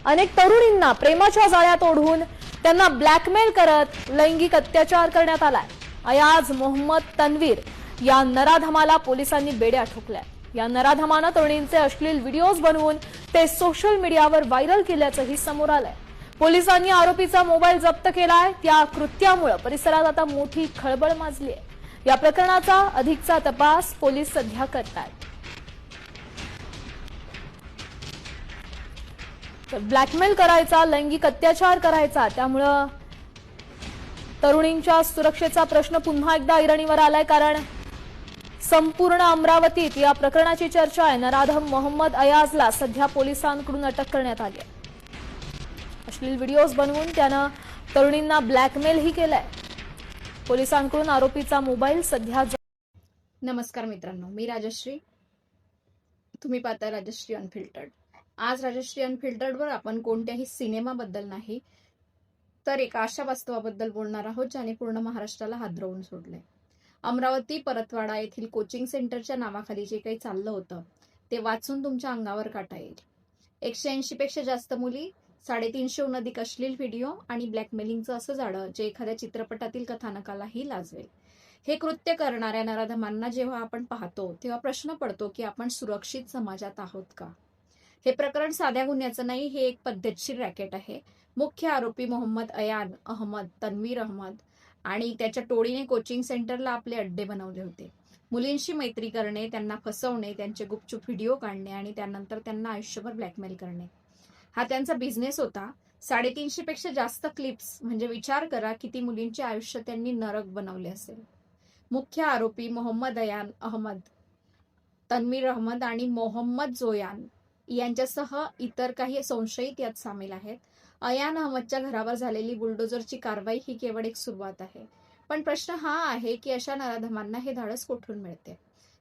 अनेक तरुणींना प्रेमाच्या जाळ्यात ओढून त्यांना ब्लॅकमेल करत लैंगिक अत्याचार करण्यात आलाय। अयाज मोहम्मद तन्वीर या नराधमाला पोलिसांनी बेड्या ठोकल्या। या नराधमानं तरुणींचे अश्लील व्हिडिओज बनवून ते सोशल मीडियावर व्हायरल केल्याचंही समोर आलंय। पोलिसांनी आरोपीचा मोबाईल जप्त केलाय। त्या कृत्यामुळे परिसरात आता मोठी खळबळ माजली आहे। या प्रकरणाचा अधिकचा तपास पोलीस सध्या करतायत। ब्लॅकमेल करायचा, लैंगिक अत्याचार करायचा, त्यामुळे तरुणींच्या सुरक्षेचा प्रश्न पुन्हा एकदा ऐरणीवर आलाय। कारण संपूर्ण अमरावतीत या प्रकरणाची चर्चा आहे। नराधम मोहम्मद अयाजला सध्या पोलिसांकडून अटक करण्यात आली आहे। अश्लील व्हिडिओज बनवून त्यानं तरुणींना ब्लॅकमेलही केलंय। पोलिसांकडून आरोपीचा मोबाईल सध्या नमस्कार मित्रांनो, मी राजश्री। तुम्ही पाहता राजश्री अनफिल्टर्ड। आज राजश्री अनफिल्टर्डवर आपण कोणत्याही सिनेमाबद्दल नाही तर एका अशा वास्तवाबद्दल बोलणार आहोत ज्याने पूर्ण महाराष्ट्राला हादरवून सोडलंय। अमरावती परतवाडा येथील कोचिंग सेंटरच्या नावाखाली जे काही चाललं होतं ते वाचून तुमच्या अंगावर काटा येईल। 180 पेक्षा जास्त मुली, 350हून अधिक अश्लील व्हिडिओ आणि ब्लॅकमेलिंगचं असं जाळं जे एखाद्या चित्रपटातील कथानकालाही लाजवेल। हे कृत्य करणाऱ्या नराधमांना जेव्हा आपण पाहतो तेव्हा प्रश्न पडतो की आपण सुरक्षित समाजात आहोत का? हे प्रकरण साध्या गुन्ह्याचं नाही, हे एक पद्धतशीर रॅकेट आहे। मुख्य आरोपी मोहम्मद अयान अहमद तन्वीर अहमद आणि त्याच्या टोळीने कोचिंग सेंटरला आपले अड्डे बनवले होते। मुलींशी मैत्री करणे, त्यांना फसवणे, त्यांचे गुपचूप व्हिडिओ काढणे आणि त्यानंतर त्यांना आयुष्यभर ब्लॅकमेल करणे हा त्यांचा बिझनेस होता। 350 पेक्षा जास्त क्लिप्स म्हणजे विचार करा किती मुलींचे आयुष्य त्यांनी नरक बनवले असेल। मुख्य आरोपी मोहम्मद अयान अहमद तन्वीर अहमद आणि मोहम्मद जोयान यांच्यासह इतर काही संशयित यात सामील आहेत। अयान अहमदच्या घरावर झालेली बुलडोजरची कारवाई ही केवळ एक सुरुवात आहे। पण प्रश्न हा आहे की अशा नराधमांना हे धाडस कुठून मिळते?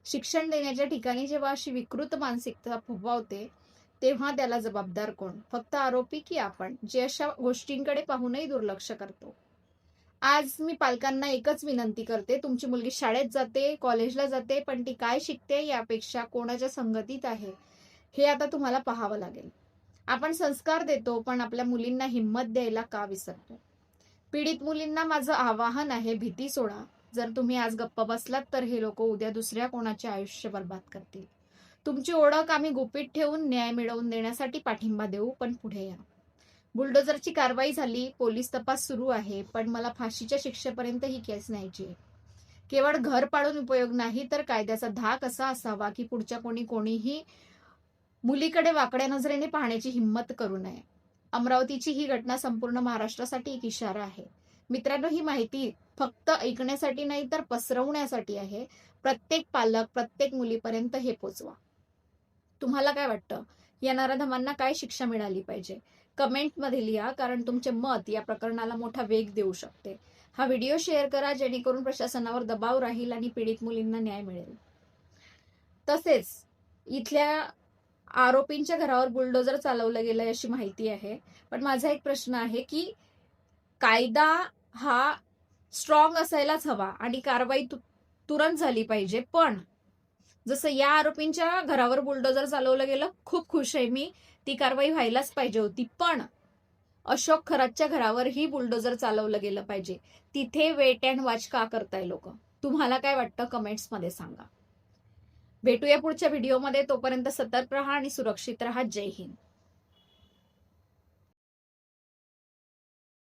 शिक्षण देण्याच्या ठिकाणी जेव्हा अशी विकृत मानसिकता फुगवते तेव्हा त्याला जबाबदार कोण? फक्त आरोपी की आपण, जे अशा गोष्टींकडे पाहूनही दुर्लक्ष करतो? आज मी पालकांना एकच विनंती करते, तुमची मुलगी शाळेत जाते, कॉलेजला जाते, पण ती काय शिकते यापेक्षा कोणाच्या संगतीत आहे हे आता तुम्हाला पाहावं लागेल। आपण संस्कार देतो पण आपल्या मुलींना हिंमत द्यायला का विसरतो? पीडित मुलींना माझं आवाहन आहे, भीती सोडा। जर तुम्ही आज गप्प बसलात तर हे लोक उद्या दुसऱ्या कोणाचे आयुष्य बर्बाद करतील। तुमची ओळख आम्ही गुपित ठेवून न्याय मिळवून देण्यासाठी पाठिंबा देऊ, पण पुढे या। बुलडोजरची कारवाई झाली, पोलीस तपास सुरू आहे, पण मला फाशीच्या शिक्षेपर्यंत ही केस न्यायची आहे। केवळ घर पाडून उपयोग नाही तर कायद्याचा धाक असा असावा की पुढच्या कोणीही मुलीकडे वाकड्या नजरेने पाहण्याची हिंमत करू नये। अमरावतीची ही घटना संपूर्ण महाराष्ट्रासाठी एक इशारा आहे। मित्रांनो, ही माहिती फक्त ऐकण्यासाठी नाही तर पसरवण्यासाठी आहे। प्रत्येक पालक, प्रत्येक मुलीपर्यंत हे पोचवा। तुम्हाला काय वाटतं? या नराधमांना काय शिक्षा मिळाली पाहिजे? कमेंटमध्ये लिहा, कारण तुमचे मत या प्रकरणाला मोठा वेग देऊ शकते। हा व्हिडिओ शेअर करा जेणेकरून प्रशासनावर दबाव राहील आणि पीडित मुलींना न्याय मिळेल। तसेच इथल्या आरोपींच्या घरावर बुलडोजर चालवलं गेलंय अशी माहिती आहे। पण माझा एक प्रश्न आहे की कायदा हा स्ट्रॉंग असायलाच हवा आणि कारवाई तुरंत झाली पाहिजे। पण जसं या आरोपींच्या घरावर बुलडोजर चालवलं गेलं, खूप खुश आहे मी, ती कारवाई व्हायलाच पाहिजे होती। पण अशोक खरातच्या घरावरही बुलडोजर चालवलं गेलं पाहिजे। तिथे वेट अँड वॉच का करताय लोक? तुम्हाला काय वाटतं? कमेंट्समध्ये सांगा। भेटूया पुढच्या व्हिडिओमध्ये, तोपर्यंत सतर्क राहा आणि सुरक्षित राहा। जय हिंद।